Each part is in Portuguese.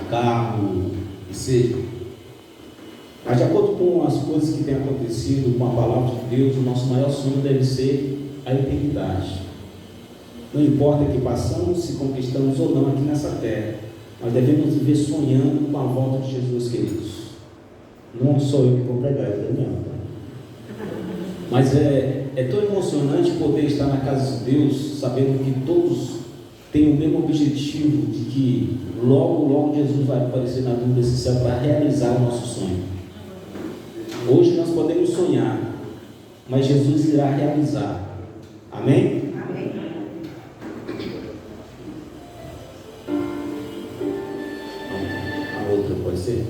carro, que seja. Mas de acordo com as coisas que têm acontecido com a palavra de Deus, o nosso maior sonho deve ser a eternidade. Não importa que passamos, se conquistamos ou não aqui nessa terra, nós devemos viver sonhando com a volta de Jesus, queridos. Não sou eu que vou pregar, é Daniel. Mas é tão emocionante poder estar na casa de Deus, sabendo que todos têm o mesmo objetivo de que logo Jesus vai aparecer na nuvem desse céu para realizar o nosso sonho. Hoje nós podemos sonhar, mas Jesus irá realizar. Amém? Amém. A outra pode ser?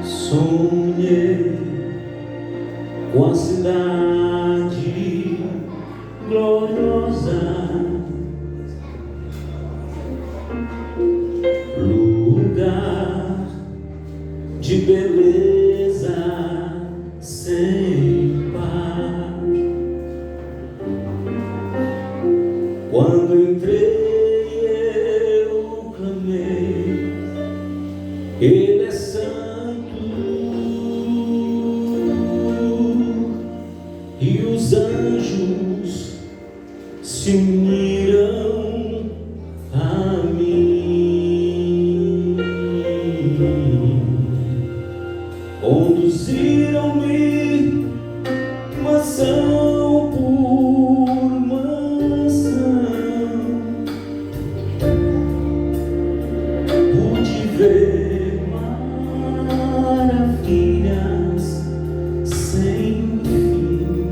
Sonhei com a cidade gloriosa, lugar de beleza sem par. Quando entrei eu clamei, Ele é santo, e os anjos se uniram a mim, conduziram-me mansão por mansão, pude ver maravilhas sem fim,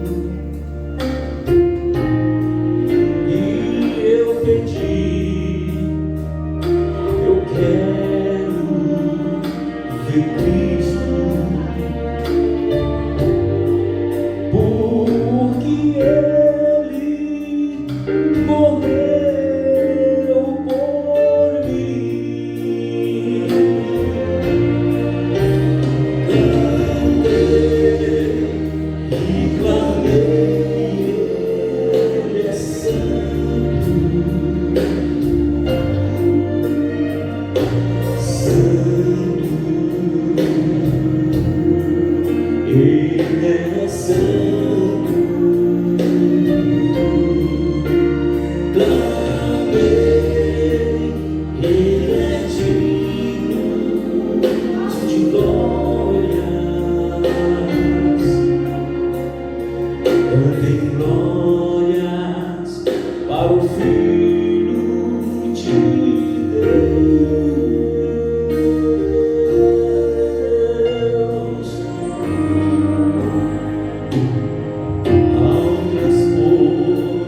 e eu pedi, eu quero ver Cristo, porque Ele morreu por mim. E clamei, Ele é santo, santo, Ele é santo. Clamei, Ele é digno de glórias. Cantem glórias para o Filho de Deus. Ao transpor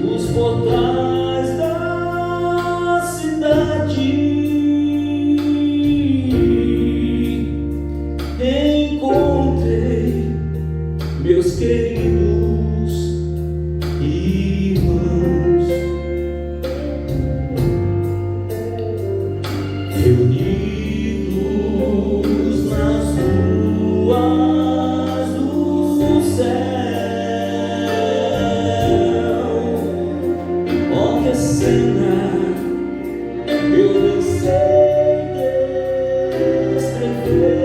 os portais da cidade, encontrei meus queridos irmãos, reunidos nas ruas do céu. Oh, que cena eu nem sei descrever.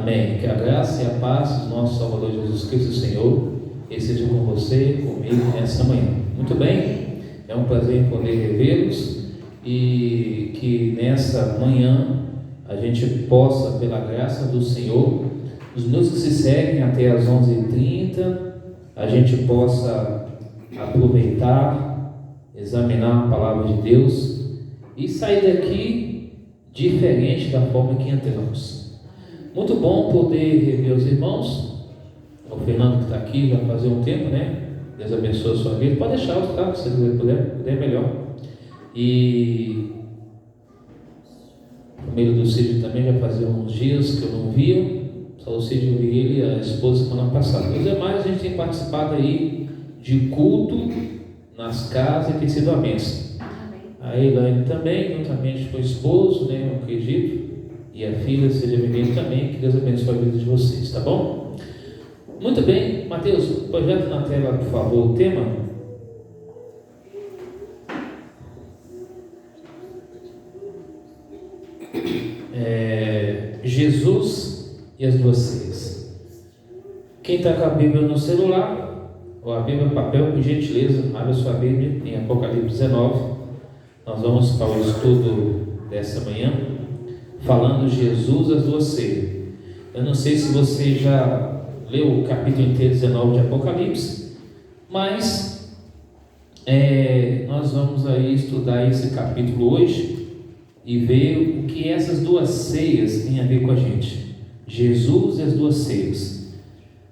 Amém. Que a graça e a paz do nosso Salvador Jesus Cristo, Senhor, estejam com você, comigo nessa manhã. Muito bem, é um prazer poder revê-los e que nessa manhã a gente possa, pela graça do Senhor, os minutos que se seguem até as 11h30, a gente possa aproveitar, examinar a palavra de Deus e sair daqui diferente da forma que entramos. Muito bom poder rever os irmãos. O Fernando que está aqui já faz um tempo, né? Deus abençoe a sua vida. Pode deixar os carros, se você puder melhor. E o meio do Cid também já fazia uns dias que eu não via. Só o Cid, eu vi ele e a esposa semana passada. Os demais a gente tem participado aí de culto nas casas e tem sido a bênção. A Elaine também, juntamente com o esposo, né? Eu acredito. E a filha, seja bem-vindo também. Que Deus abençoe a vida de vocês, tá bom? Muito bem, Mateus, projeta na tela, por favor, o tema. Jesus e as duas ceias. Quem está com a Bíblia no celular, ou a Bíblia no papel, por gentileza, abre a sua Bíblia em Apocalipse 19. Nós vamos para o estudo dessa manhã, falando Jesus e as duas ceias. Eu não sei se você já leu o capítulo inteiro 19 de Apocalipse, mas nós vamos aí estudar esse capítulo hoje e ver o que essas duas ceias têm a ver com a gente. Jesus e as duas ceias.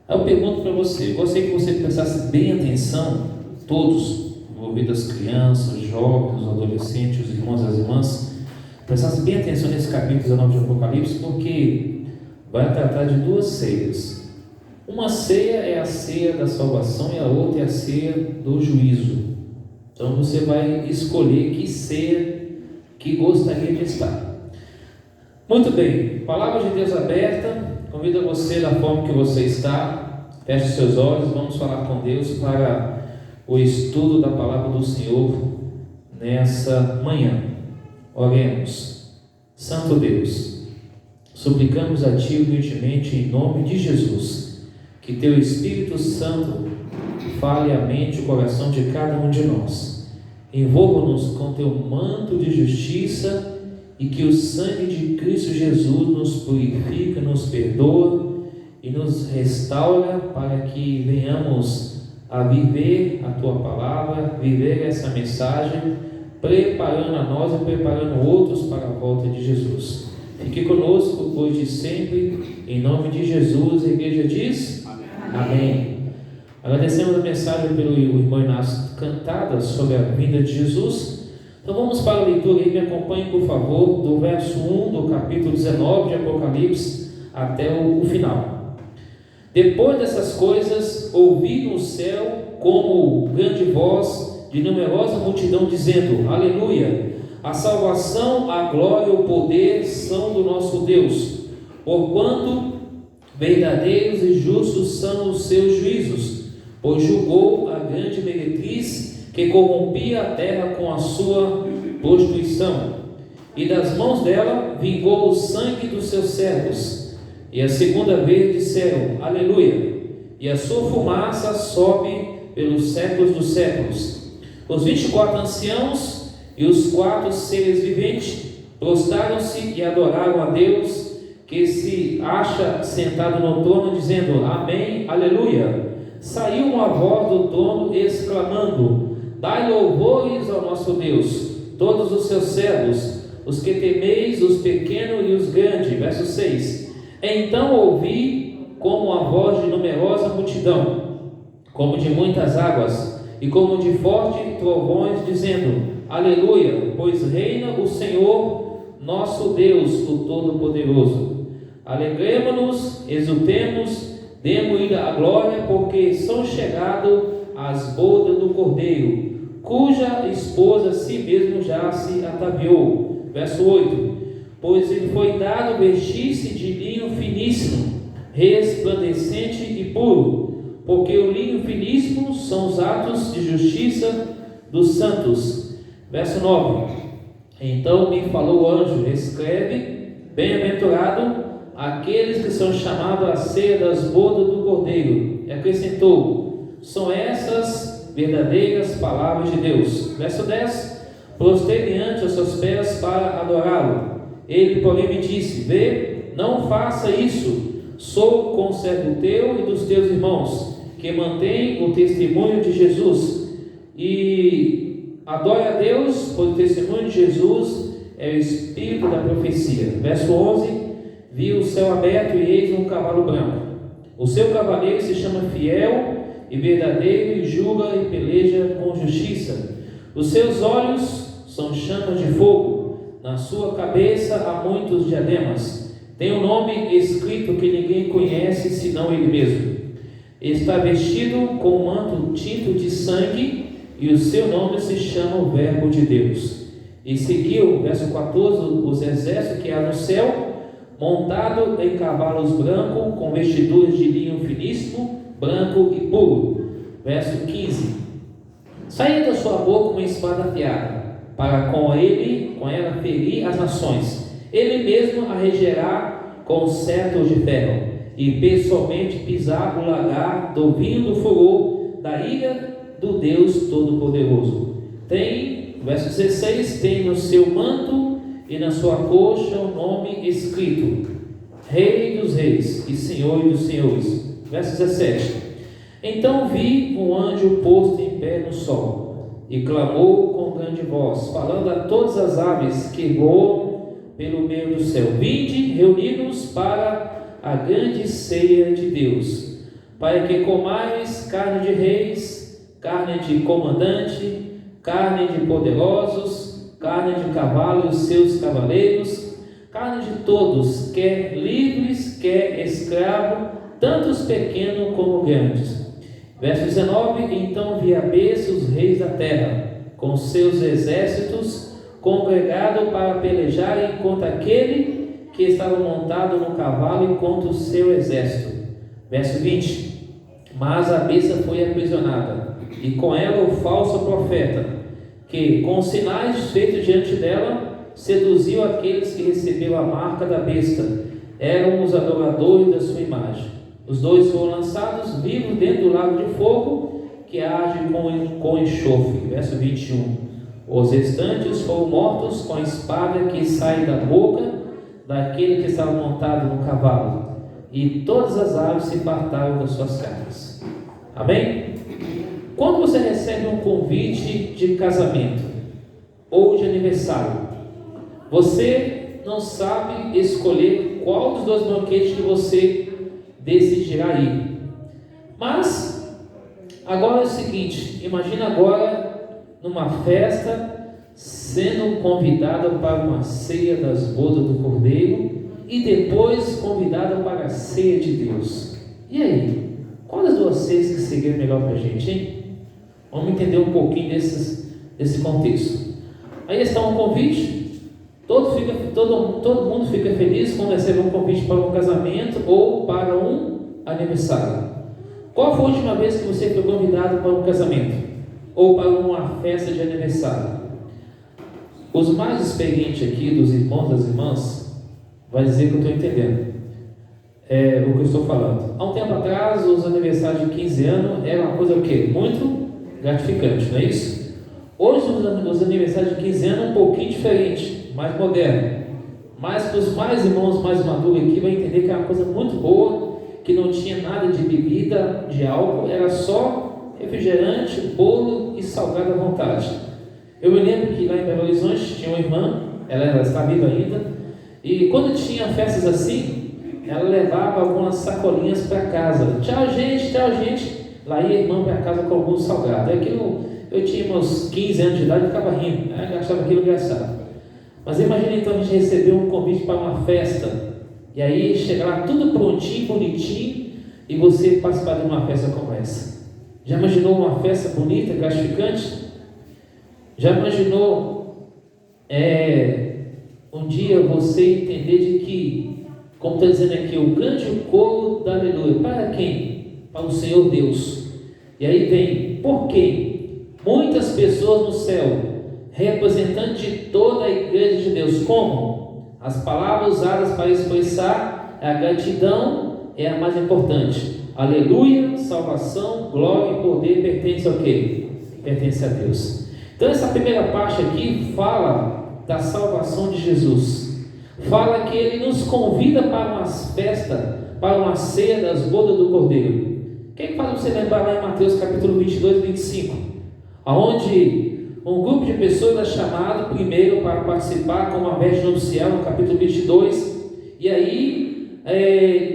Aí eu pergunto para você, gostaria que você prestasse bem atenção, todos, envolvidos, as crianças, os jovens, os adolescentes, os irmãos e as irmãs, prestasse bem atenção nesse capítulo 19 de Apocalipse, porque vai tratar de duas ceias. Uma ceia é a ceia da salvação e a outra é a ceia do juízo. Então você vai escolher que ceia que gostaria de estar. Muito bem, palavra de Deus aberta. Convido você da forma que você está. Feche seus olhos, vamos falar com Deus para o estudo da palavra do Senhor nessa manhã. Oremos. Santo Deus, suplicamos a Ti humildemente em nome de Jesus, que Teu Espírito Santo fale a mente e o coração de cada um de nós. Envolva-nos com Teu manto de justiça e que o sangue de Cristo Jesus nos purifica, nos perdoa e nos restaura para que venhamos a viver a Tua palavra, viver essa mensagem, preparando a nós e preparando outros para a volta de Jesus. Fique conosco hoje e sempre, em nome de Jesus. A igreja diz: Amém. Agradecemos a mensagem pelo irmão Inácio cantada sobre a vinda de Jesus. Então vamos para a leitura aí, me acompanhe por favor, do verso 1 do capítulo 19 de Apocalipse até o final. Depois dessas coisas, ouvi no céu como grande voz de numerosa multidão dizendo: Aleluia! A salvação, a glória e o poder são do nosso Deus, porquanto verdadeiros e justos são os seus juízos, pois julgou a grande meretriz que corrompia a terra com a sua prostituição, e das mãos dela vingou o sangue dos seus servos. E a segunda vez disseram: Aleluia! E a sua fumaça sobe pelos séculos dos séculos. Os 24 anciãos e os 4 seres viventes prostraram-se e adoraram a Deus, que se acha sentado no trono, dizendo: Amém, Aleluia! Saiu uma voz do trono exclamando: Dai louvores ao nosso Deus, todos os seus servos, os que temeis, os pequenos e os grandes. Verso 6. Então ouvi como a voz de numerosa multidão, como de muitas águas, e como de fortes trovões, dizendo: Aleluia, pois reina o Senhor nosso Deus, o Todo-Poderoso. Alegremo-nos, exultemos, demos-lhe a glória, porque são chegadas as bodas do Cordeiro, cuja esposa si mesmo já se ataviou. Verso 8. Pois ele foi dado vestir-se de linho finíssimo, resplandecente e puro, porque o linho finíssimo são os atos de justiça dos santos. Verso 9. Então me falou o anjo: escreve, bem-aventurado aqueles que são chamados à ceia das bodas do Cordeiro. E acrescentou: são essas verdadeiras palavras de Deus. Verso 10: prostrei-me ante os seus pés para adorá-lo. Ele, porém, me disse: vê, não faça isso. Sou conservo teu e dos teus irmãos, que mantém o testemunho de Jesus. E adore a Deus, pois o testemunho de Jesus é o espírito da profecia. Verso 11: vi o céu aberto e eis um cavalo branco. O seu cavaleiro se chama Fiel e Verdadeiro, e julga e peleja com justiça. Os seus olhos são chamas de fogo, na sua cabeça há muitos diademas. Tem um nome escrito que ninguém conhece senão ele mesmo. Está vestido com um manto tinto de sangue, e o seu nome se chama o Verbo de Deus. E seguiu, verso 14, os exércitos que há no céu, montado em cavalos brancos, com vestiduras de linho finíssimo, branco e puro. Verso 15: saiu da sua boca uma espada afiada, para com ela ferir as nações. Ele mesmo a regerá com cetro de ferro, e pessoalmente pisar o lagar do vinho do furor da ira do Deus Todo-Poderoso. Tem, verso 16, tem no seu manto e na sua coxa o nome escrito: Rei dos Reis e Senhor dos Senhores. Verso 17: então vi um anjo posto em pé no sol, e clamou com grande voz, falando a todas as aves que voam pelo meio do céu: vinde, reuni-nos para a grande ceia de Deus, para que comais carne de reis, carne de comandante, carne de poderosos, carne de cavalos e seus cavaleiros, carne de todos, quer livres, quer escravos, tanto os pequenos como grandes. Verso 19: então vi a besta os reis da terra, com seus exércitos, congregado para pelejar contra aquele que estava montado no cavalo e contra o seu exército. Verso 20: mas a besta foi aprisionada, e com ela o falso profeta, que com sinais feitos diante dela seduziu aqueles que receberam a marca da besta, eram os adoradores da sua imagem. Os dois foram lançados vivos dentro do lago de fogo, que age com enxofre. Verso 21: os restantes foram mortos com a espada que sai da boca daquele que estava montado no cavalo, e todas as aves se fartaram das suas carnes. Amém? Quando você recebe um convite de casamento ou de aniversário, você não sabe escolher qual dos dois banquetes que você decidirá ir. Mas agora é o seguinte: imagina agora numa festa, sendo convidada para uma ceia das bodas do Cordeiro, e depois convidada para a ceia de Deus. E aí? Qual das duas ceias que seria melhor para a gente, hein? Vamos entender um pouquinho desse contexto. Aí está um convite, todo mundo fica feliz quando recebe um convite para um casamento ou para um aniversário. Qual foi a última vez que você foi convidado para um casamento ou para uma festa de aniversário? Os mais experientes aqui, dos irmãos e das irmãs, vai dizer que eu estou entendendo o que eu estou falando. Há um tempo atrás, os aniversários de 15 anos era uma coisa o quê? Muito gratificante, não é isso? Hoje os aniversários de 15 anos é um pouquinho diferente, mais moderno. Mas para os mais irmãos mais maduros aqui vai entender que é uma coisa muito boa, que não tinha nada de bebida, de álcool, era só refrigerante, bolo e salgado à vontade. Eu me lembro que lá em Belo Horizonte tinha uma irmã, ela está viva ainda, e quando tinha festas assim, ela levava algumas sacolinhas para casa. Tchau gente, tchau gente. Lá ia a irmã para casa com alguns salgados. Aquilo, eu tinha uns 15 anos de idade e ficava rindo, eu achava aquilo engraçado. Mas imagina então a gente receber um convite para uma festa, e aí chegar lá tudo prontinho, bonitinho, e você participar de uma festa como essa. Já imaginou uma festa bonita, gratificante? Já imaginou um dia você entender de que, como está dizendo aqui, o grande coro da aleluia, para quem? Para o Senhor Deus. E aí vem, por quem? Muitas pessoas no céu, representantes de toda a igreja de Deus. Como? As palavras usadas para expressar a gratidão é a mais importante. Aleluia, salvação, glória e poder pertence ao quê? Pertence a Deus. Então essa primeira parte aqui fala da salvação de Jesus. Fala que Ele nos convida para uma festa, para uma ceia das bodas do Cordeiro. Quem faz você lembrar lá em Mateus capítulo 22 e 25? Onde um grupo de pessoas é chamado primeiro para participar com uma veste nupcial, no capítulo 22, e aí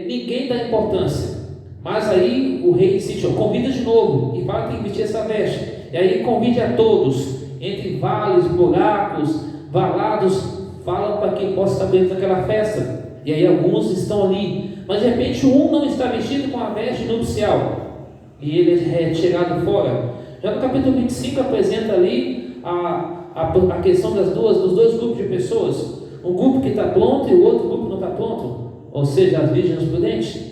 ninguém dá importância, mas aí o rei insiste, convida de novo, e fala que tem que vestir essa veste, e aí convide a todos, entre vales, buracos, valados, fala para que possa estar dentro daquela festa, e aí alguns estão ali, mas de repente um não está vestido com a veste nupcial, e ele é retirado fora. Já no capítulo 25 apresenta ali a questão dos dois grupos de pessoas, um grupo que está pronto e o outro grupo não está pronto, ou seja, as virgens prudentes.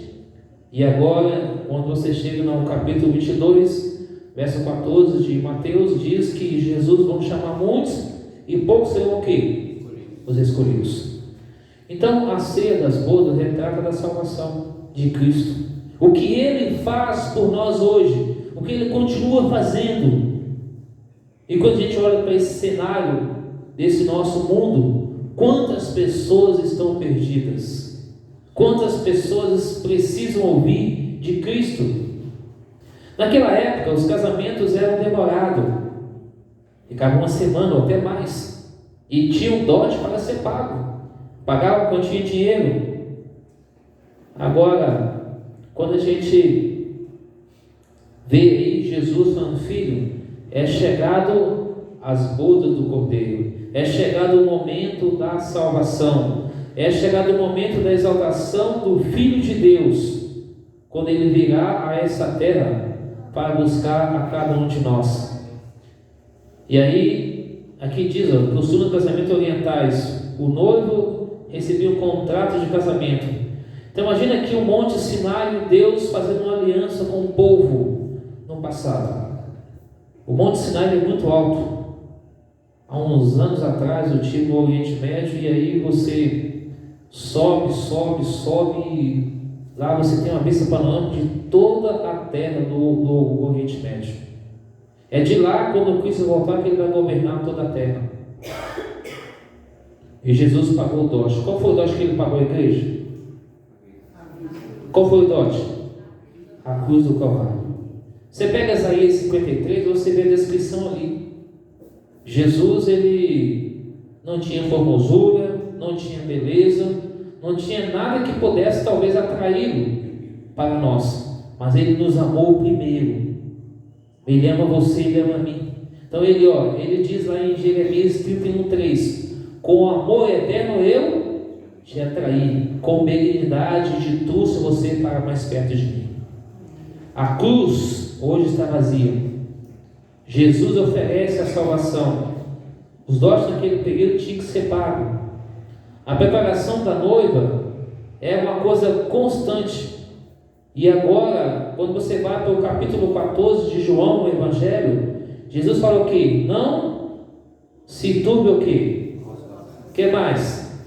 E agora, quando você chega no capítulo 22, verso 14 de Mateus, diz que Jesus vão chamar muitos e poucos serão o quê? Os escolhidos. Então a ceia das bodas retrata da salvação de Cristo, o que Ele faz por nós hoje, o que Ele continua fazendo. E quando a gente olha para esse cenário desse nosso mundo, quantas pessoas estão perdidas? Quantas pessoas precisam ouvir de Cristo? Naquela época, os casamentos eram demorados, ficavam uma semana ou até mais, e tinham dote para ser pago, pagavam quantia de dinheiro. Agora, quando a gente vê aí Jesus falando, filho, é chegado as bodas do Cordeiro, é chegado o momento da salvação, é chegado o momento da exaltação do Filho de Deus, quando Ele virá a essa terra para buscar a cada um de nós. E aí, aqui diz, que os costumes do casamento orientais, o noivo recebia um contrato de casamento. Então imagina aqui o Monte Sinai, Deus fazendo uma aliança com o povo no passado. O Monte Sinai é muito alto. Há uns anos atrás eu estive no Oriente Médio, e aí você sobe, e lá você tem uma vista panorâmica de toda a terra do Oriente Médio. É de lá, quando Cristo voltar, que Ele vai governar toda a terra. E Jesus pagou o dote. Qual foi o dote que Ele pagou à igreja? Qual foi o dote? A cruz do Calvário. Você pega Isaías 53, você vê a descrição ali. Jesus, Ele não tinha formosura, não tinha beleza, não tinha nada que pudesse talvez atraí-lo para nós, mas Ele nos amou primeiro. Ele ama você, Ele ama a mim. Então Ele diz lá em Jeremias 31:3, com amor eterno eu te atraí, com benignidade te trouxe você para mais perto de mim. A cruz hoje está vazia. Jesus oferece a salvação. Os dotes naquele período tinham que ser pagos. A preparação da noiva é uma coisa constante. E agora, quando você vai para o capítulo 14 de João, no Evangelho, Jesus fala o quê? Não se turbe o quê? Que mais?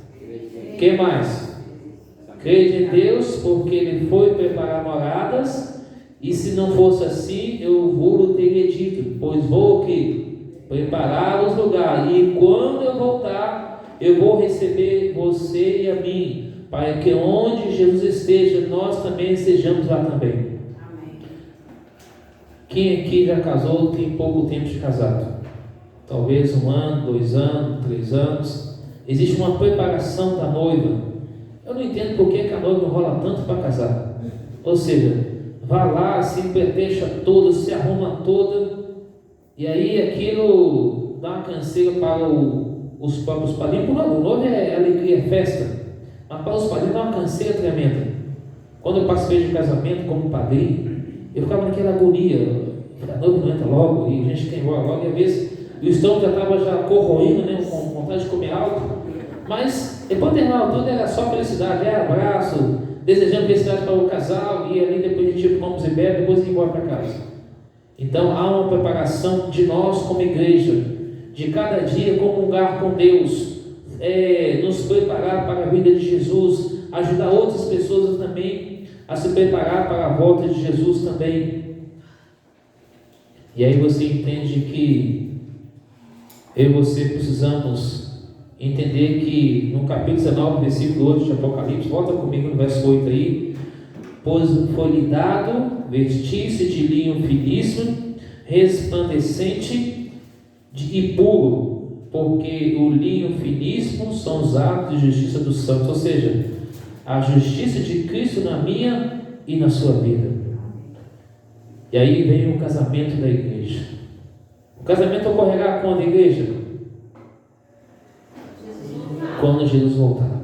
Que mais? Crede em Deus, porque Ele foi preparar moradas, e se não fosse assim, eu vou teria dito, pois vou o quê? Preparar os lugares, e quando eu voltar, eu vou receber você e a mim, para que onde Jesus esteja, nós também estejamos lá também. Amém. Quem aqui já casou tem pouco tempo de casado? Talvez 1 ano, 2 anos, 3 anos. Existe uma preparação da noiva. Eu não entendo por que a noiva enrola tanto para casar. Ou seja, vá lá, se empetecha toda, se arruma toda, e aí aquilo dá uma canseira para os próprios padrinhos. O noivo é alegria, é festa, mas para os padrinhos dá uma canseira tremenda. Quando eu participei de casamento como padrinho, eu ficava naquela agonia, a noiva não entra logo, e a gente quer ir embora logo, e às vezes o estômago já estava já corroendo, né, com vontade de comer algo, mas depois de terminar tudo era só felicidade, era abraço, desejando felicidade para o casal, e ali depois a gente come e bebe, depois ir embora para casa. Então há uma preparação de nós como igreja, de cada dia comungar com Deus, nos preparar para a vida de Jesus, ajudar outras pessoas também a se preparar para a volta de Jesus também. E aí você entende que eu e você precisamos entender que no capítulo 19, versículo 8 de Apocalipse, volta comigo no verso 8 aí, pois foi-lhe dado vestir-se de linho finíssimo, resplandecente e puro, porque o linho finíssimo são os atos de justiça dos santos, ou seja, a justiça de Cristo na minha e na sua vida. E aí vem o casamento da igreja. O casamento ocorrerá quando a igreja? Quando Jesus voltar.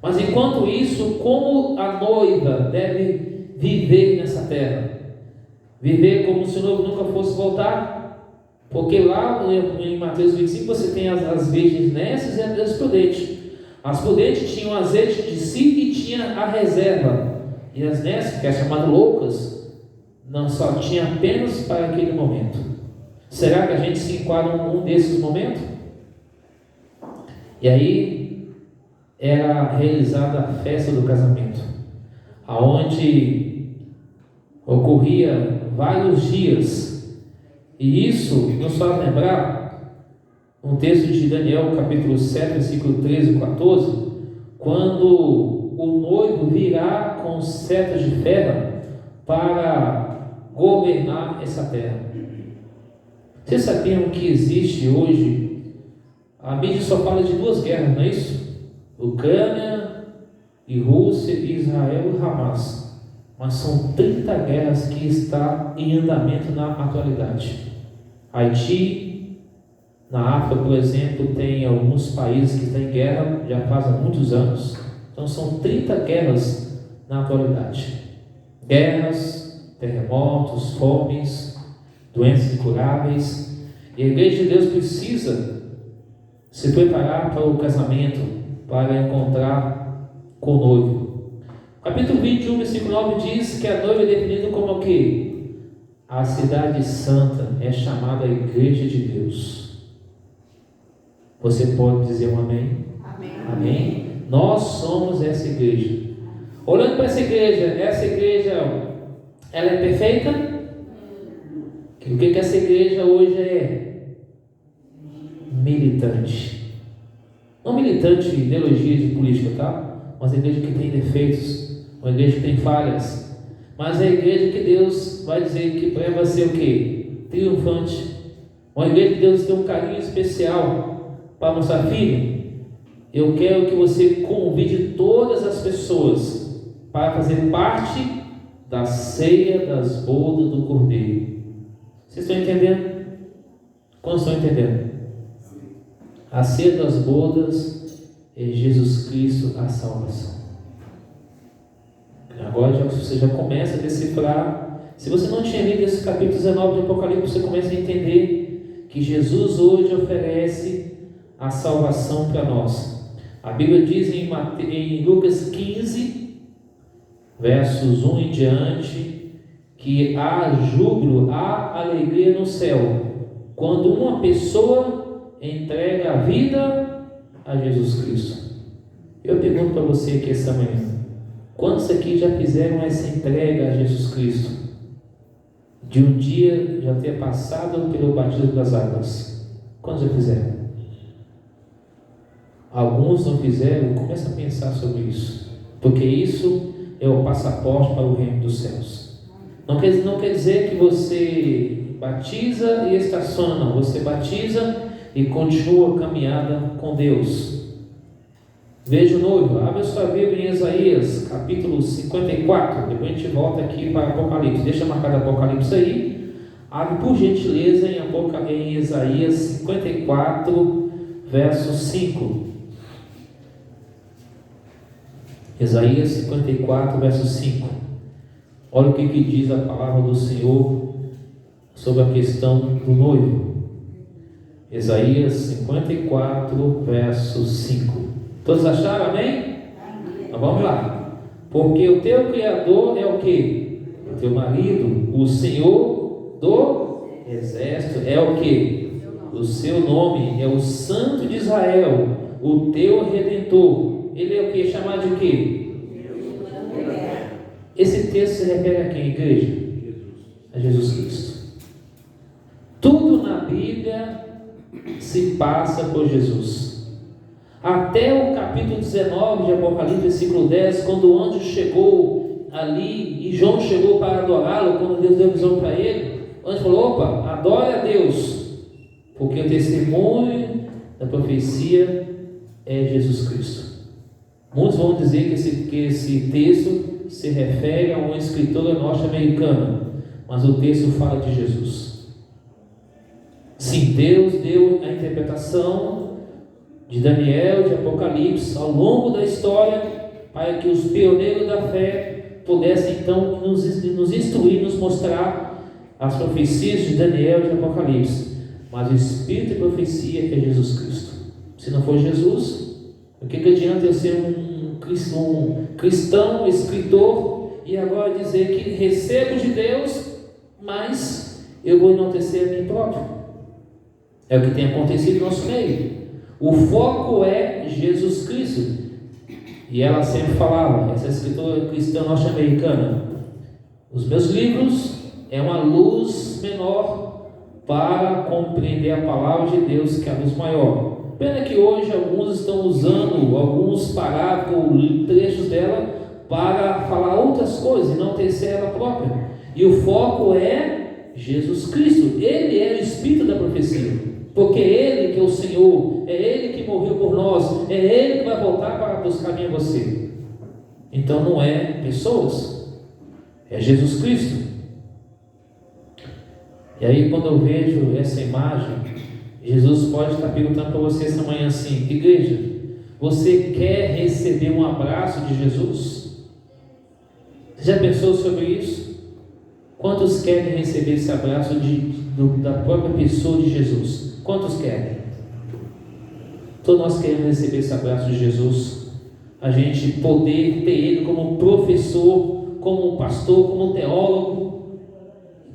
Mas enquanto isso, como a noiva deve viver nessa terra? Viver como se o noivo nunca fosse voltar? Porque lá em Mateus 25 você tem as virgens nécias e as prudentes. As prudentes tinham azeite de si e tinha a reserva. E as nécias, que é chamado loucas, não só tinha apenas para aquele momento. Será que a gente se enquadra num desses momentos? E aí era realizada a festa do casamento, aonde ocorria vários dias. E isso nos faz lembrar um texto de Daniel, capítulo 7, versículo 13 e 14, quando o noivo virá com setas de ferro para governar essa terra. Vocês sabiam que existe hoje, a mídia só fala de duas guerras, não é isso? Ucrânia e Rússia, Israel e Hamas. Mas são 30 guerras que estão em andamento na atualidade. Haiti, na África, por exemplo, tem alguns países que estão em guerra já faz muitos anos. Então são 30 guerras na atualidade. Guerras, terremotos, fomes, doenças incuráveis. E a igreja de Deus precisa se preparar para o casamento, para encontrar com o noivo. Capítulo 21, versículo 9 diz que a noiva é definida como o quê? A cidade santa é chamada a igreja de Deus. Você pode dizer um amém? Amém. Amém? Nós somos essa igreja. Olhando para essa igreja ela é perfeita? O que essa igreja hoje é? Militante. Não militante de ideologia de política, tá? Mas a igreja que tem defeitos, uma igreja que tem falhas, mas é a igreja que Deus vai dizer que vai ser o quê? Triunfante. Uma igreja que Deus tem um carinho especial para mostrar, filho, eu quero que você convide todas as pessoas para fazer parte da ceia das bodas do Cordeiro. Vocês estão entendendo? Quantos estão entendendo? A ceia das bodas é Jesus Cristo a salvação. Agora você já começa a decifrar. Se você não tinha lido esse capítulo 19 do Apocalipse, você começa a entender que Jesus hoje oferece a salvação para nós. A Bíblia diz em Lucas 15, versos 1 em diante, que há júbilo, há alegria no céu, quando uma pessoa entrega a vida a Jesus Cristo. Eu pergunto para você aqui essa manhã, quantos aqui já fizeram essa entrega a Jesus Cristo? De um dia já ter passado pelo batismo das águas? Quantos já fizeram? Alguns não fizeram. Começa a pensar sobre isso, porque isso é o passaporte para o reino dos céus. Não quer dizer que você batiza e estaciona, não. Você batiza e continua a caminhada com Deus. Veja o noivo, abre a sua Bíblia em Isaías, capítulo 54. Depois a gente volta aqui para Apocalipse. Deixa marcado Apocalipse aí. Abre por gentileza em Isaías 54, verso 5. Isaías 54, verso 5. Olha o que diz a palavra do Senhor sobre a questão do noivo. Isaías 54, verso 5. Todos acharam, amém? Então vamos lá. Porque o teu Criador é o que? O teu marido, o Senhor do exército é o que? O seu nome é o Santo de Israel, o teu Redentor. Ele é o que? Chamado de quê? Esse texto se refere a quem, igreja? A Jesus Cristo. Tudo na Bíblia se passa por Jesus. Até o capítulo 19 de Apocalipse, versículo 10, quando o anjo chegou ali e João chegou para adorá-lo, quando Deus deu visão para ele, o anjo falou: opa, adore a Deus, porque o testemunho da profecia é Jesus Cristo. Muitos vão dizer que esse texto se refere a um escritor norte-americano, mas o texto fala de Jesus. Sim, Deus deu a interpretação de Daniel, de Apocalipse, ao longo da história, para que os pioneiros da fé pudessem então nos instruir, nos mostrar as profecias de Daniel e de Apocalipse. Mas o espírito de profecia é Jesus Cristo. Se não for Jesus, o que adianta eu ser um cristão, escritor, e agora dizer que recebo de Deus, mas eu vou enaltecer a mim próprio? É o que tem acontecido no nosso meio. O foco é Jesus Cristo. E ela sempre falava, essa escritora cristã norte-americana: os meus livros é uma luz menor para compreender a palavra de Deus, que é a luz maior. Pena que hoje alguns estão usando alguns parágrafos, trechos dela, para falar outras coisas e não tecer ela própria. E o foco é Jesus Cristo. Ele é o espírito da profecia, porque é Ele que é o Senhor, é Ele que morreu por nós, é Ele que vai voltar para buscar a mim e você. Então não é pessoas, é Jesus Cristo. E aí, quando eu vejo essa imagem, Jesus pode estar perguntando para você essa manhã assim: igreja, você quer receber um abraço de Jesus? Você já pensou sobre isso? Quantos querem receber esse abraço da própria pessoa de Jesus? Quantos querem? Todos nós queremos receber esse abraço de Jesus. A gente poder ter Ele como professor, como pastor, como teólogo.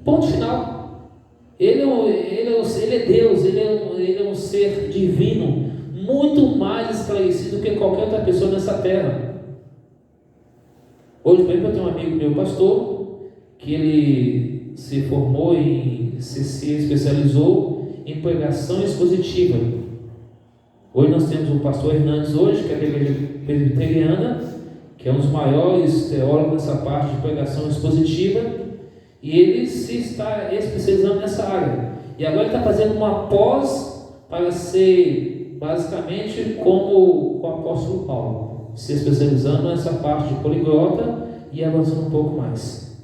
Ponto final. Ele é Deus, ele é um ser divino, muito mais esclarecido que qualquer outra pessoa nessa terra. Hoje, por exemplo, eu tenho um amigo meu, pastor, que ele se formou se especializou em pregação expositiva. Hoje nós temos o pastor Hernandes, hoje, que é da igreja presbiteriana, que é um dos maiores teólogos nessa parte de pregação expositiva. E ele se está especializando nessa área. E agora ele está fazendo uma pós para ser basicamente como o apóstolo Paulo, se especializando nessa parte de poliglota e avançando um pouco mais.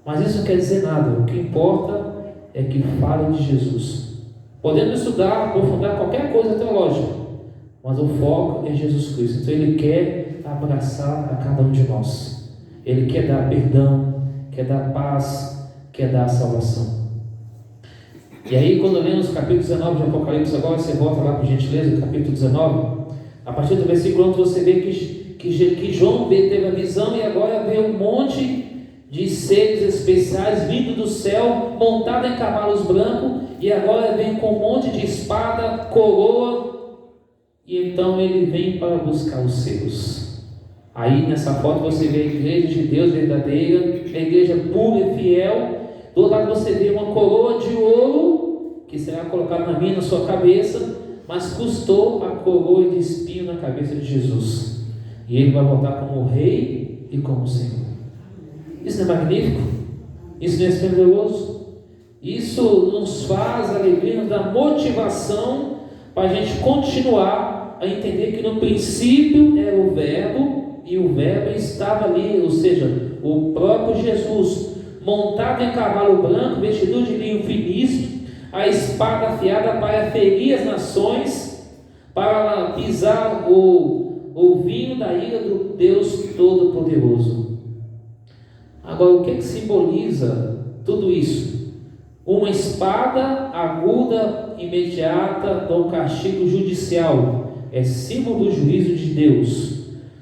Mas isso não quer dizer nada. O que importa é que fale de Jesus. Podemos estudar, aprofundar qualquer coisa teológica, mas o foco é Jesus Cristo. Então Ele quer abraçar a cada um de nós. Ele quer dar perdão, quer dar paz, quer dar salvação. E aí, quando lemos o capítulo 19 de Apocalipse, agora você volta lá por gentileza, capítulo 19, a partir do versículo 11 você vê que João teve a visão, e agora vê um monte de seres especiais vindo do céu, montado em cavalos brancos, e agora vem com um monte de espada, coroa, e então ele vem para buscar os seus. Aí nessa foto você vê a igreja de Deus verdadeira, a igreja pura e fiel. Do outro lado você vê uma coroa de ouro, que será colocada na minha, na sua cabeça, mas custou a coroa de espinho na cabeça de Jesus. E ele vai voltar como rei e como Senhor. Isso não é magnífico? Isso não é esplendoroso? Isso nos faz alegria, nos dá motivação para a gente continuar a entender que no princípio era o Verbo, e o Verbo estava ali, ou seja, o próprio Jesus, montado em cavalo branco, vestido de linho finíssimo, a espada afiada para ferir as nações, para pisar o vinho da ira do Deus Todo-Poderoso. Agora, o que simboliza tudo isso? Uma espada aguda, imediata, de um castigo judicial. É símbolo do juízo de Deus.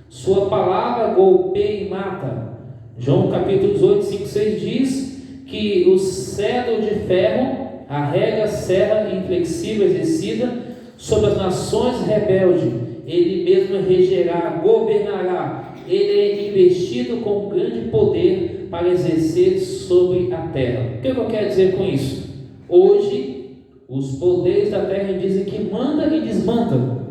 Sua palavra golpeia e mata. João capítulo 18, 5, 6 diz que o cetro de ferro, a rega serra inflexível exercida sobre as nações rebeldes, ele mesmo regerá, governará ele é investido com grande poder para exercer sobre a terra. O que eu quero dizer com isso? Hoje, os poderes da terra dizem que manda e desmanda,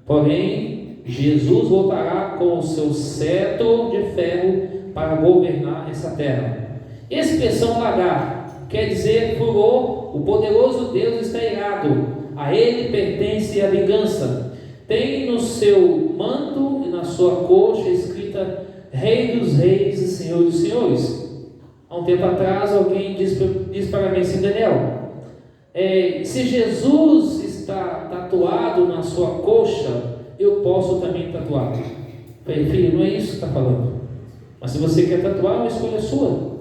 porém, Jesus voltará com o seu cetro de ferro para governar essa terra. Expressão lagar quer dizer furor, o poderoso Deus está irado, a ele pertence a vingança. Tem no seu manto e na sua coxa escrita Rei dos Reis e Senhor dos Senhores. Há um tempo atrás alguém disse para mim assim: Daniel, se Jesus está tatuado na sua coxa, eu posso também tatuar. Falei, filho, não é isso que está falando. Mas se você quer tatuar, é uma escolha sua.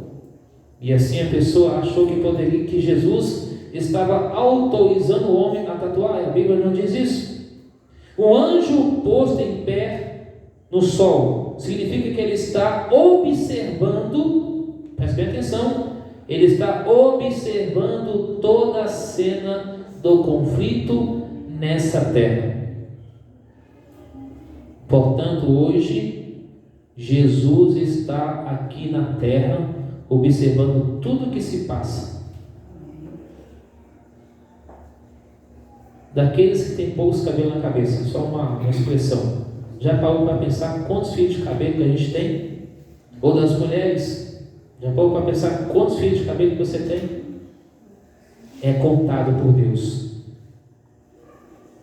E assim a pessoa achou que Jesus estava autorizando o homem a tatuar. A Bíblia não diz isso. O anjo posto em pé no sol significa que ele está observando, preste bem atenção, ele está observando toda a cena do conflito nessa terra. Portanto, hoje, Jesus está aqui na terra, observando tudo que se passa. Daqueles que têm poucos cabelos na cabeça, só uma expressão. Já parou para pensar quantos fios de cabelo que a gente tem? Ou das mulheres? Já parou para pensar quantos fios de cabelo que você tem? É contado por Deus.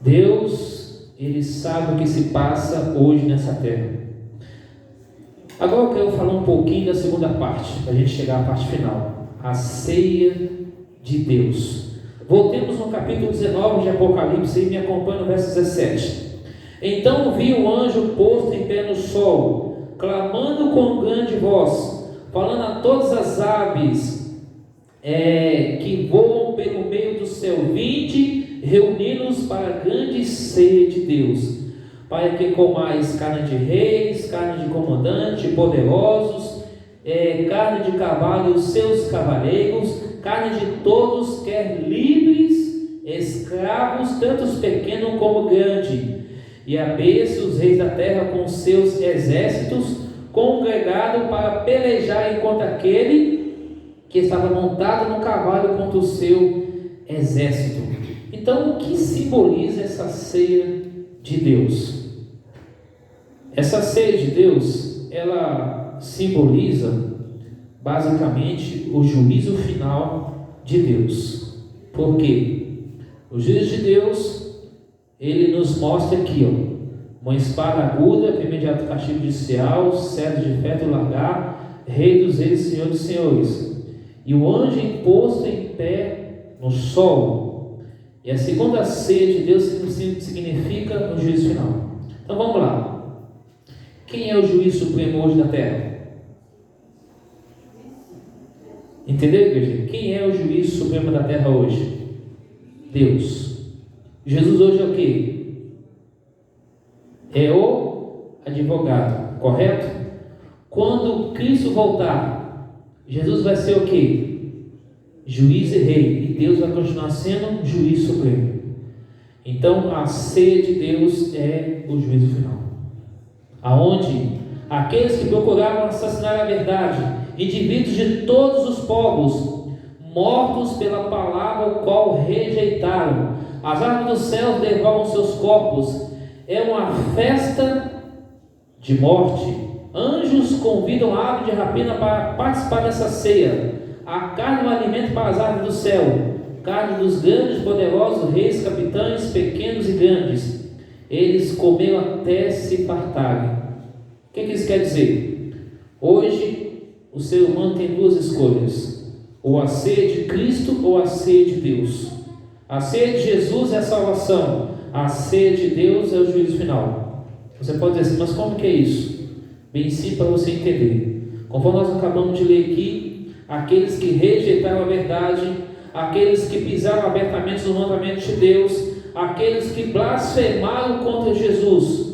Deus, Ele sabe o que se passa hoje nessa terra. Agora eu quero falar um pouquinho da segunda parte, para a gente chegar à parte final. A ceia de Deus. Voltemos no capítulo 19 de Apocalipse e me acompanhe no verso 17. Então vi o anjo posto em pé no sol, clamando com grande voz, falando a todas as aves que voam pelo meio do céu: vinde, reuni-nos para a grande ceia de Deus, para que comais carne de reis, carne de comandantes, poderosos, carne de cavalo e os seus cavaleiros, carne de todos, quer livres, escravos, tanto os pequenos como grandes, e a besta os reis da terra com seus exércitos, congregado para pelejar contra aquele que estava montado no cavalo contra o seu exército. Então, o que simboliza essa ceia de Deus? Essa ceia de Deus, ela simboliza basicamente o juízo final de Deus. Por quê? O juízo de Deus, ele nos mostra aqui, uma espada aguda, que é imediato castigo judicial, cetro de ferro largar, Rei dos Reis, Senhor dos Senhores, e o anjo imposto em pé no sol. E a segunda ceia de Deus significa o juízo final. Então vamos lá. Quem é o juiz supremo hoje da terra? Entendeu, igreja? Quem é o juiz supremo da terra hoje? Deus. Jesus hoje é o quê? É o advogado, correto? Quando Cristo voltar, Jesus vai ser o quê? Juiz e rei, e Deus vai continuar sendo juiz supremo. Então a ceia de Deus é o juízo final, aonde aqueles que procuravam assassinar a verdade, indivíduos de todos os povos, mortos pela palavra, o qual rejeitaram, as aves dos céus devolvam seus corpos. É uma festa de morte. Anjos convidam a ave de rapina para participar dessa ceia. A carne é um alimento para as aves do céu, carne dos grandes, poderosos, reis, capitães, pequenos e grandes. Eles comeram até se fartarem. O que isso quer dizer? Hoje o ser humano tem duas escolhas: ou a ceia de Cristo ou a ceia de Deus. A ceia de Jesus é a salvação, a ceia de Deus é o juízo final. Você pode dizer assim, mas como que é isso? Bem simples para você entender. Conforme nós acabamos de ler aqui, aqueles que rejeitaram a verdade, aqueles que pisaram abertamente os mandamentos de Deus, aqueles que blasfemaram contra Jesus,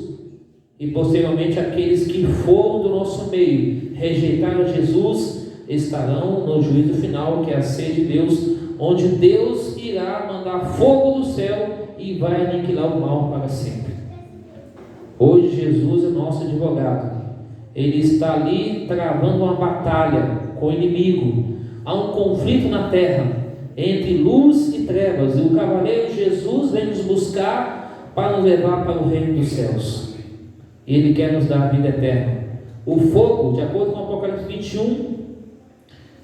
e posteriormente aqueles que foram do nosso meio, rejeitaram Jesus, estarão no juízo final, que é a ceia de Deus, onde Deus irá mandar fogo do céu e vai aniquilar o mal para sempre. Hoje Jesus é nosso advogado, ele está ali travando uma batalha com o inimigo. Há um conflito na terra entre luz e trevas, e o cavaleiro Jesus vem nos buscar para nos levar para o reino dos céus. Ele quer nos dar a vida eterna. O fogo, de acordo com Apocalipse 21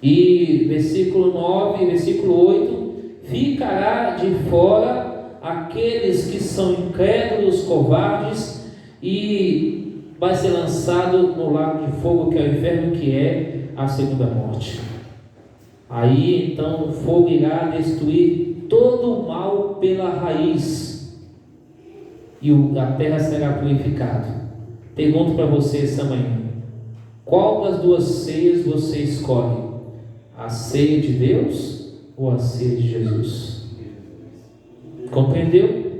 e versículo 9 e versículo 8, ficará de fora aqueles que são incrédulos, covardes, e vai ser lançado no lago de fogo, que é o inferno, que é a segunda morte. Aí então o fogo irá destruir todo o mal pela raiz, e a terra será purificada. Pergunto para você essa manhã: qual das duas ceias você escolhe? A ceia de Deus ou a ceia de Jesus? Compreendeu?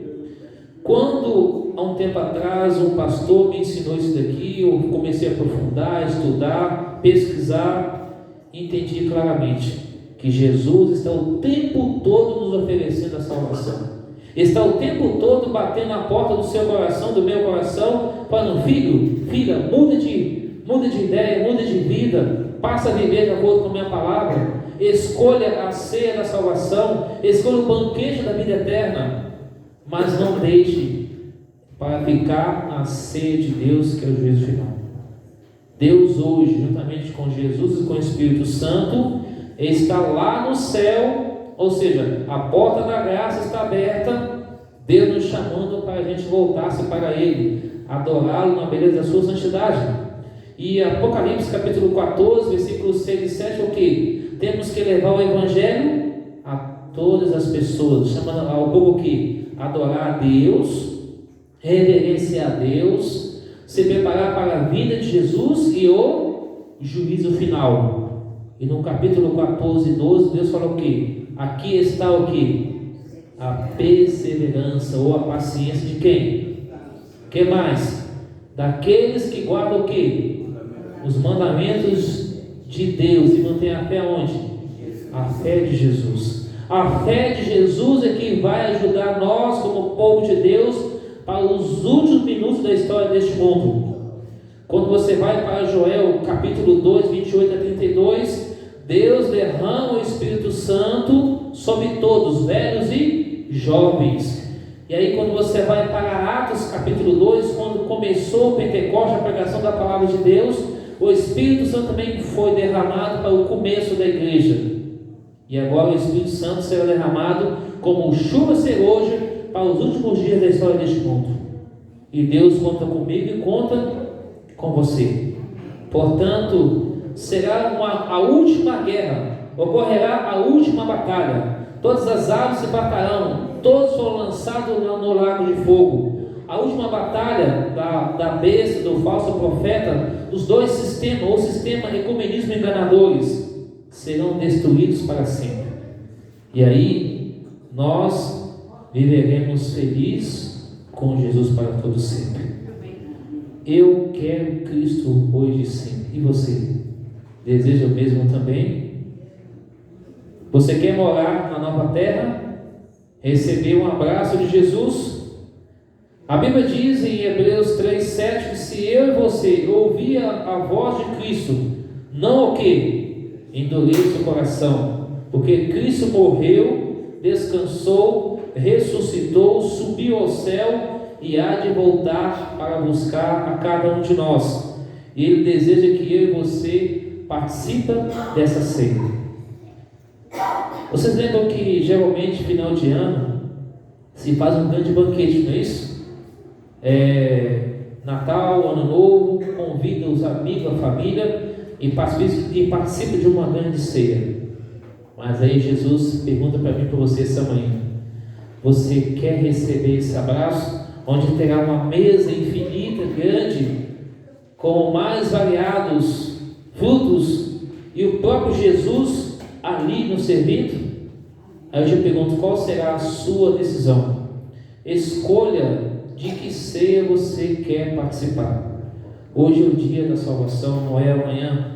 Quando há um tempo atrás um pastor me ensinou isso daqui, eu comecei a aprofundar, estudar, pesquisar, entendi claramente que Jesus está o tempo todo nos oferecendo a salvação. Está o tempo todo batendo na porta do seu coração, do meu coração, falando: filho, filha, muda de ideia, muda de vida, passa a viver de acordo com a minha palavra, escolha a ceia da salvação, escolha o banquete da vida eterna, mas não deixe para ficar na ceia de Deus, que é o juízo final. Deus hoje, juntamente com Jesus e com o Espírito Santo, está lá no céu. Ou seja, a porta da graça está aberta, Deus nos chamando para a gente voltar-se para Ele, adorá-lo na beleza da sua santidade. E Apocalipse capítulo 14, versículos 6 e 7 é o que? Temos que levar o Evangelho a todas as pessoas, chamando ao povo que adorar a Deus, reverenciar a Deus, se preparar para a vida de Jesus e o juízo final. E no capítulo 14 e 12, Deus fala o que? Aqui está o que? A perseverança ou a paciência de quem? O que mais? Daqueles que guardam o que? Os mandamentos de Deus e mantêm a fé onde? A fé de Jesus. A fé de Jesus é que vai ajudar nós, como povo de Deus, para os últimos minutos da história deste mundo. Quando você vai para Joel capítulo 2, 28 a 32, Deus derrama o Espírito Santo sobre todos, velhos e jovens. E aí quando você vai para Atos capítulo 2, quando começou o Pentecostes, a pregação da palavra de Deus, o Espírito Santo também foi derramado para o começo da igreja. E agora o Espírito Santo será derramado como chuva ceroja para os últimos dias da história deste mundo. E Deus conta comigo e conta com você. Portanto, será a última guerra, ocorrerá a última batalha. Todas as aves se batalharão, todos foram lançados no lago de fogo. A última batalha da besta, do falso profeta, os dois sistemas, ou sistema ecumenismo enganadores, serão destruídos para sempre. E aí nós viveremos felizes com Jesus para todo sempre. Eu quero Cristo hoje e sempre. E você? Deseja o mesmo também? Você quer morar na nova terra? Receber um abraço de Jesus? A Bíblia diz em Hebreus 3,7 que se eu e você ouvir a voz de Cristo, não o que? Endureça o coração, porque Cristo morreu, descansou, ressuscitou, subiu ao céu e há de voltar para buscar a cada um de nós. E Ele deseja que eu e você participa dessa ceia. Vocês lembram que geralmente final de ano se faz um grande banquete, não é isso? Natal, Ano Novo, convida os amigos, a família e participa de uma grande ceia. Mas aí Jesus pergunta para mim e para você essa manhã: você quer receber esse abraço, onde terá uma mesa infinita, grande, com mais variados frutos e o próprio Jesus ali nos servindo? Aí eu te pergunto, qual será a sua decisão? Escolha de que ceia você quer participar. Hoje é o dia da salvação, não é amanhã.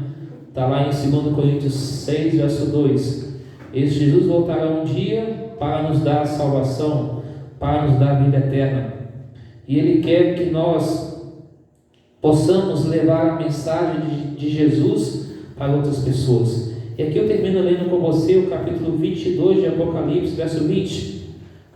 Está lá em 2 Coríntios 6, verso 2. Esse Jesus voltará um dia para nos dar a salvação, para nos dar a vida eterna. E Ele quer que nós possamos levar a mensagem de Jesus para outras pessoas. E aqui eu termino lendo com você o capítulo 22 de Apocalipse, verso 20.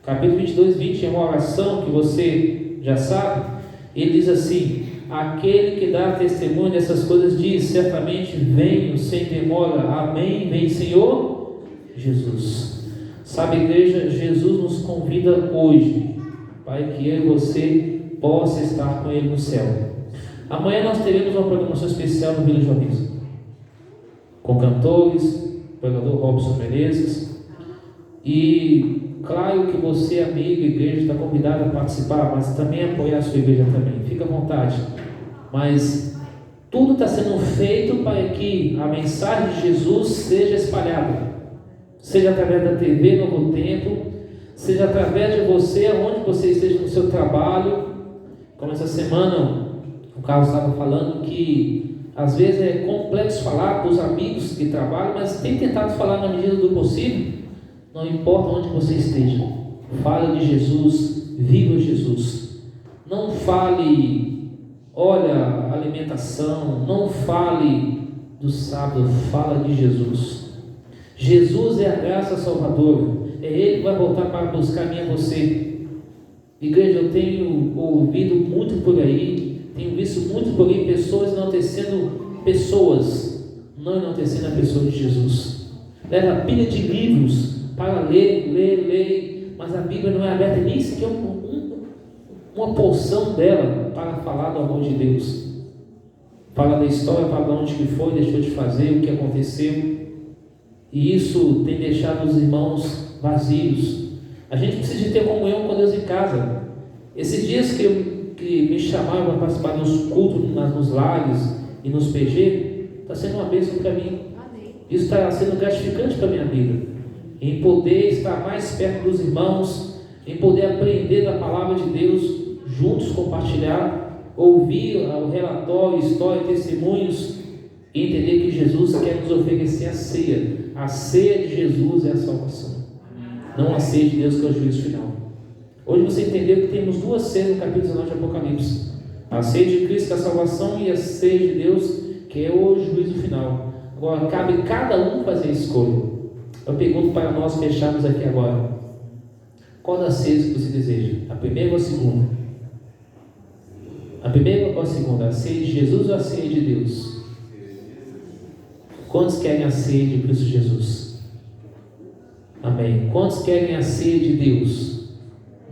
O capítulo 22, 20 é uma oração que você já sabe. Ele diz assim: aquele que dá testemunho dessas coisas diz: certamente venho sem demora. Amém. Vem, Senhor Jesus. Sabe, igreja, Jesus nos convida hoje, Pai, que eu e você possa estar com Ele no céu. Amanhã nós teremos uma programação especial no Vila Joanismo, com cantores, pregador Robson Menezes. E claro que você, amigo, igreja, está convidado a participar, mas também apoiar a sua igreja também. Fica à vontade. Mas tudo está sendo feito para que a mensagem de Jesus seja espalhada, seja através da TV Novo Tempo, seja através de você, aonde você esteja no seu trabalho. Como essa semana o Carlos estava falando que às vezes é complexo falar para os amigos que trabalham, mas tem tentado falar na medida do possível. Não importa onde você esteja, fale de Jesus, viva Jesus. Não fale, olha, alimentação, não fale do sábado, fala de Jesus. Jesus é a graça salvadora, é Ele que vai voltar para buscar a mim e você. Igreja, eu tenho ouvido muito por aí, tenho visto muito por aí pessoas enaltecendo pessoas, não enaltecendo a pessoa de Jesus. Leva pilha de livros para ler, mas a Bíblia não é aberta nem sequer uma porção dela para falar do amor de Deus. Fala da história, fala de onde que foi, deixou de fazer, o que aconteceu. E isso tem deixado os irmãos vazios. A gente precisa de ter comunhão com Deus em casa. Esses dias que me chamaram para participar dos cultos nos lares e nos PG, está sendo uma bênção para mim. Isso está sendo gratificante para a minha vida, em poder estar mais perto dos irmãos, em poder aprender da palavra de Deus, juntos compartilhar, ouvir o relatório, história, testemunhos, e entender que Jesus quer nos oferecer a ceia. A ceia de Jesus é a salvação, não a ceia de Deus, que é o juízo final. Hoje você entendeu que temos duas ceias no capítulo 19 de Apocalipse: a ceia de Cristo, que é a salvação, e a ceia de Deus, que é o juízo final. Agora cabe cada um fazer a escolha. Eu pergunto para nós fecharmos aqui agora: qual das ceias que você deseja? A primeira ou a segunda? A primeira ou a segunda? A ceia de Jesus ou a ceia de Deus? Quantos querem a ceia de Cristo Jesus? Amém. Quantos querem a ceia de Deus?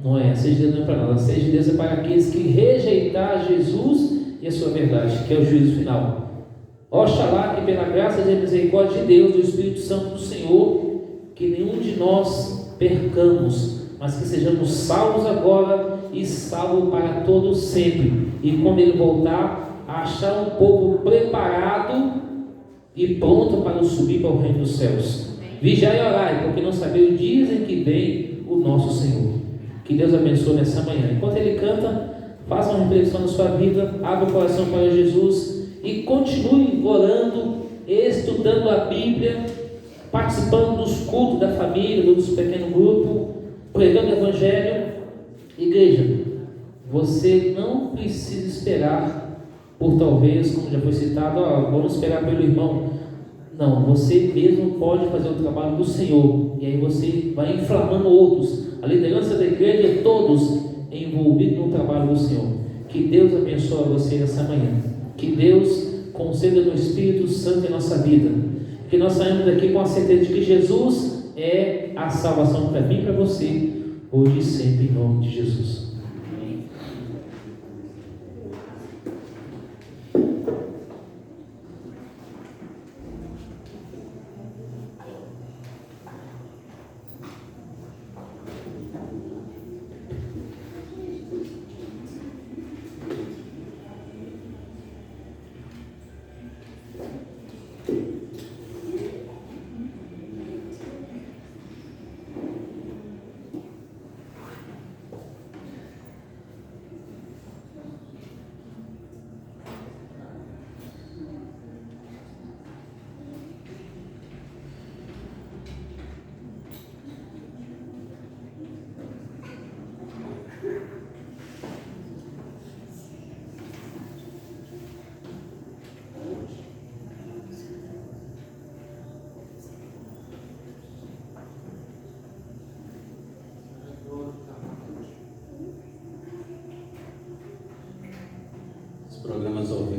Não é, a ceia de Deus não é para nós. A ceia de Deus é para aqueles que rejeitar Jesus e a sua verdade, que é o juízo final. Oxalá que pela graça e misericórdia de Deus, do Espírito Santo do Senhor, que nenhum de nós percamos, mas que sejamos salvos agora e salvos para todos sempre. E quando Ele voltar, achar um povo preparado e pronto para subir para o reino dos céus. Vigiai e orai, porque não sabeis os dias em que vem o nosso Senhor. Que Deus abençoe nessa manhã. Enquanto Ele canta, faça uma reflexão na sua vida, abra o coração para Jesus e continue orando, estudando a Bíblia, participando dos cultos da família, dos pequenos grupos, pregando o Evangelho. Igreja, você não precisa esperar por talvez, como já foi citado, vamos esperar pelo irmão. Não, você mesmo pode fazer o trabalho do Senhor, e aí você vai inflamando outros. A liderança da igreja é todos envolvidos no trabalho do Senhor. Que Deus abençoe você nessa manhã. Que Deus conceda no Espírito Santo em nossa vida. Que nós saímos daqui com a certeza de que Jesus é a salvação para mim e para você, hoje e sempre, em nome de Jesus.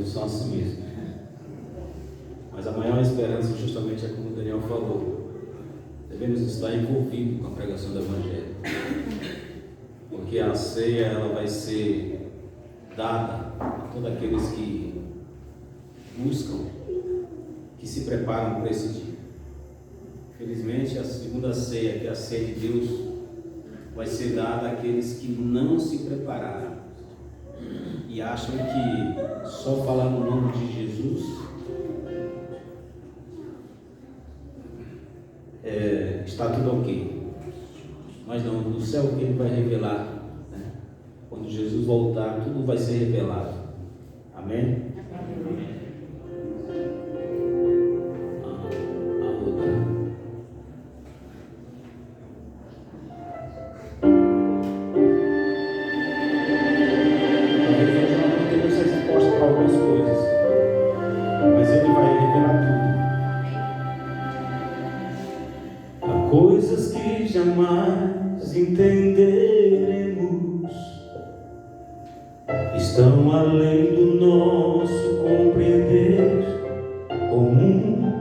são assim mesmo. Mas a maior esperança justamente é como o Daniel falou. Devemos estar envolvidos com a pregação do Evangelho. Porque a ceia ela vai ser dada a todos aqueles que buscam, que se preparam para esse dia. Infelizmente, a segunda ceia, que é a ceia de Deus, vai ser dada àqueles que não se prepararam e acham que só falar no nome de Jesus está tudo ok. Mas não, no céu que Ele vai revelar, né? Quando Jesus voltar, tudo vai ser revelado. Amém? Coisas que jamais entenderemos estão além do nosso compreender comum.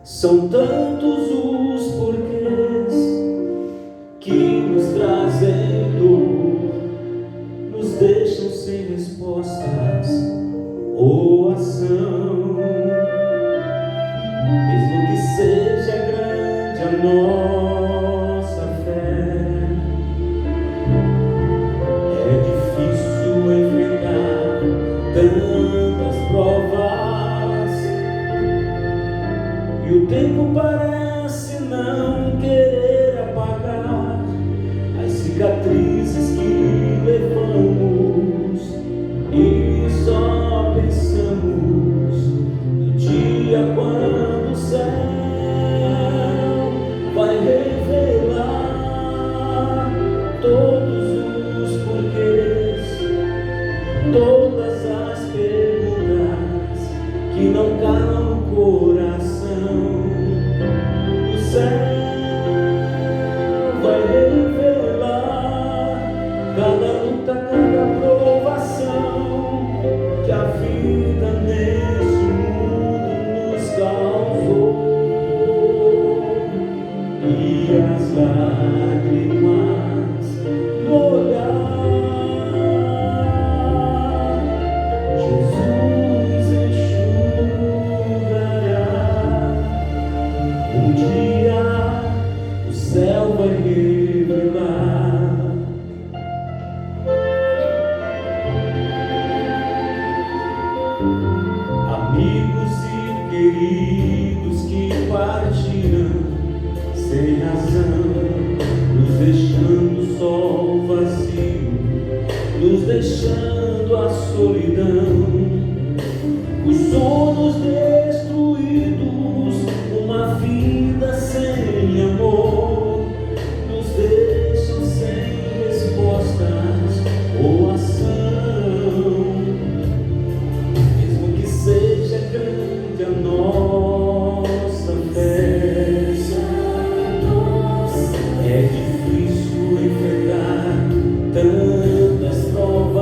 São tantos os porquês que nos trazem dor, nos deixam sem respostas ou ação. Mesmo que seja grande a nossa fé, é difícil enfrentar tantas provas, e o tempo parece não querer apagar as cicatrizes que levamos, e só pensamos no dia quando o céu vai revelar todos os porquês, todas as perguntas que não calam no coração. O céu vai revelar cada luta, cada provação que a vida neste mundo nos causou, e as lágrimas no olhar Jesus enxugará. Um dia o céu vai revelar. Amigos e queridos que partiram sem razão, nos deixando só o vazio, nos deixando a solidão, os sonhos destruídos, uma vida sem amor, nos deixam sem respostas ou ação. Mesmo que seja grande a nossa fé, é difícil enfrentar tantas provas,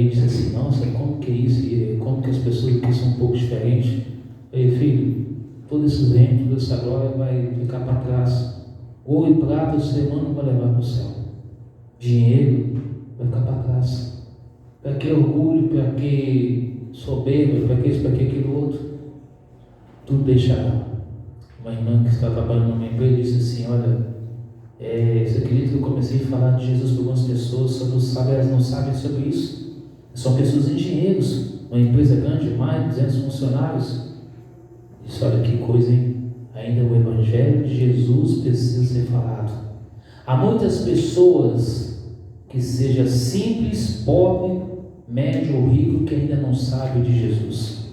Aí disse assim, nossa, como que é isso? E como que as pessoas aqui são um pouco diferentes? Aí, filho, todo esse reino, toda essa glória vai ficar para trás. Ouro e prata o ser humano vai levar para o céu. Dinheiro vai ficar para trás. Para que orgulho, para que soberba, para que isso, para que aquilo outro, tudo deixará. Uma irmã que está trabalhando numa empresa disse assim, olha, você acredita que eu comecei a falar de Jesus para algumas pessoas, elas não sabem sobre isso. São pessoas engenheiros, uma empresa grande, mais de 200 funcionários. Disse, olha que coisa, hein? Ainda o Evangelho de Jesus precisa ser falado. Há muitas pessoas que seja simples, pobre, médio ou rico, que ainda não sabem de Jesus.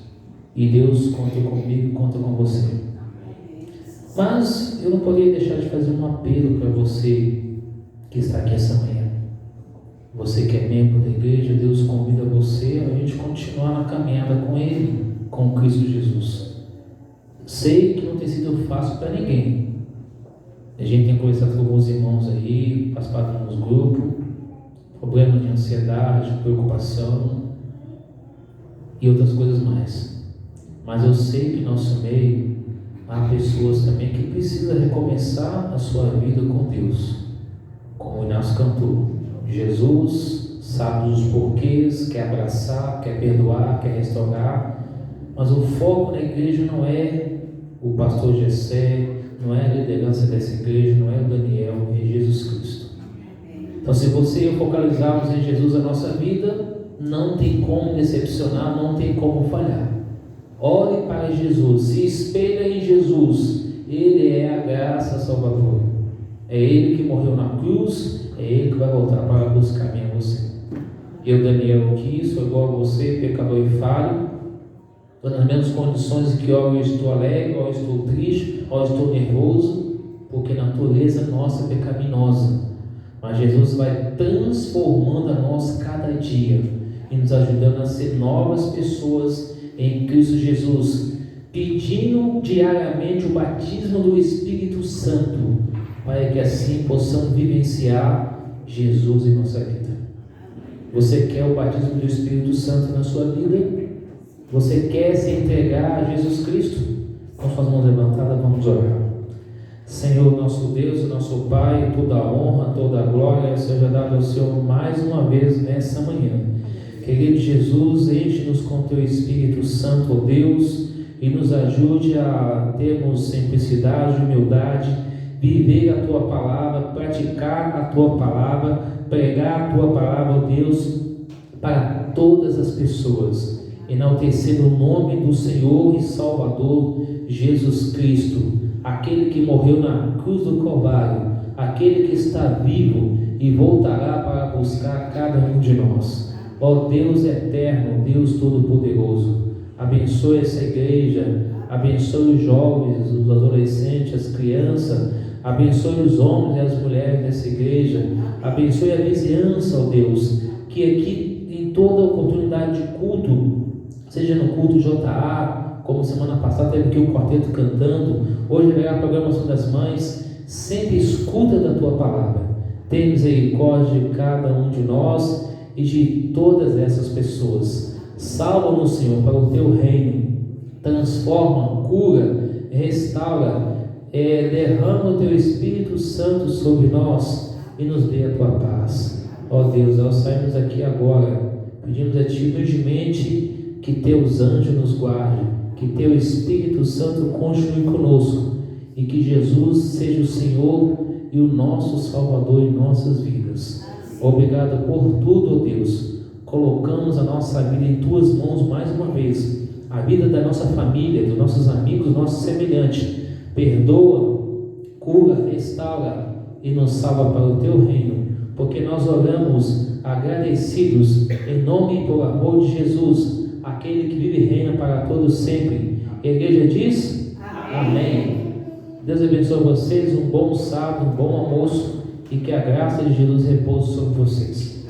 E Deus conta comigo, conta com você. Mas eu não poderia deixar de fazer um apelo para você que está aqui essa manhã. Você que é membro da igreja, Deus convida você a gente continuar na caminhada com Ele, com Cristo Jesus. Sei que não tem sido fácil para ninguém. A gente tem conversado com alguns irmãos aí, participado nos grupos, problemas de ansiedade, preocupação e outras coisas mais. Mas eu sei que no nosso meio há pessoas também que precisam recomeçar a sua vida com Deus. Como o Inácio cantou, Jesus sabe os porquês, quer abraçar, quer perdoar, quer restaurar, mas o foco na igreja não é o pastor Gessé, não é a liderança dessa igreja, não é o Daniel, é Jesus Cristo. Então, se você e eu focalizarmos em Jesus a nossa vida, não tem como decepcionar, não tem como falhar. Olhe para Jesus, se espelha em Jesus. Ele é a graça salvadora. É Ele que morreu na cruz, é Ele que vai voltar para buscar a mim e você. Eu, Daniel, aqui sou igual a você, pecador e falho. Estou nas mesmas condições que ou eu estou alegre, ou eu estou triste, ou eu estou nervoso, porque a natureza nossa é pecaminosa. Mas Jesus vai transformando a nós cada dia e nos ajudando a ser novas pessoas em Cristo Jesus, pedindo diariamente o batismo do Espírito Santo, para que assim possamos vivenciar Jesus em nossa vida. Você quer o batismo do Espírito Santo na sua vida? Você quer se entregar a Jesus Cristo? Com suas mãos levantadas, vamos orar. Senhor, nosso Deus, nosso Pai, toda a honra, toda a glória seja dada ao Senhor mais uma vez nessa manhã. Querido Jesus, enche-nos com Teu Espírito Santo, ó Deus, e nos ajude a termos simplicidade, humildade, viver a Tua palavra, praticar a Tua palavra, pregar a Tua palavra, ó Deus, para todas as pessoas, enaltecendo o nome do Senhor e Salvador Jesus Cristo, aquele que morreu na cruz do Calvário, aquele que está vivo e voltará para buscar cada um de nós. Ó Deus eterno, Deus todo-poderoso, abençoe essa igreja, abençoe os jovens, os adolescentes, as crianças, abençoe os homens e as mulheres dessa igreja, abençoe a vizinhança, ó Deus, que aqui em toda oportunidade de culto, seja no culto JA, como semana passada teve aqui o quarteto cantando, hoje vem a programação das mães, sempre escuta da Tua palavra, tem misericórdia de cada um de nós e de todas essas pessoas. Salva-nos, Senhor, para o Teu reino, transforma, cura, restaura, derrama o Teu Espírito Santo sobre nós e nos dê a Tua paz. Ó Deus, nós saímos aqui agora, pedimos a Ti humildemente que Teus anjos nos guardem, que Teu Espírito Santo continue conosco e que Jesus seja o Senhor e o nosso Salvador em nossas vidas. Obrigado por tudo, ó Deus. Colocamos a nossa vida em Tuas mãos mais uma vez, a vida da nossa família, dos nossos amigos, dos nossos semelhantes. Perdoa, cura, restaura e nos salva para o Teu reino, porque nós oramos agradecidos em nome e por amor de Jesus, aquele que vive e reina para todos sempre. A igreja diz: Amém. Deus abençoe vocês, um bom sábado, um bom almoço e que a graça de Jesus repouse sobre vocês.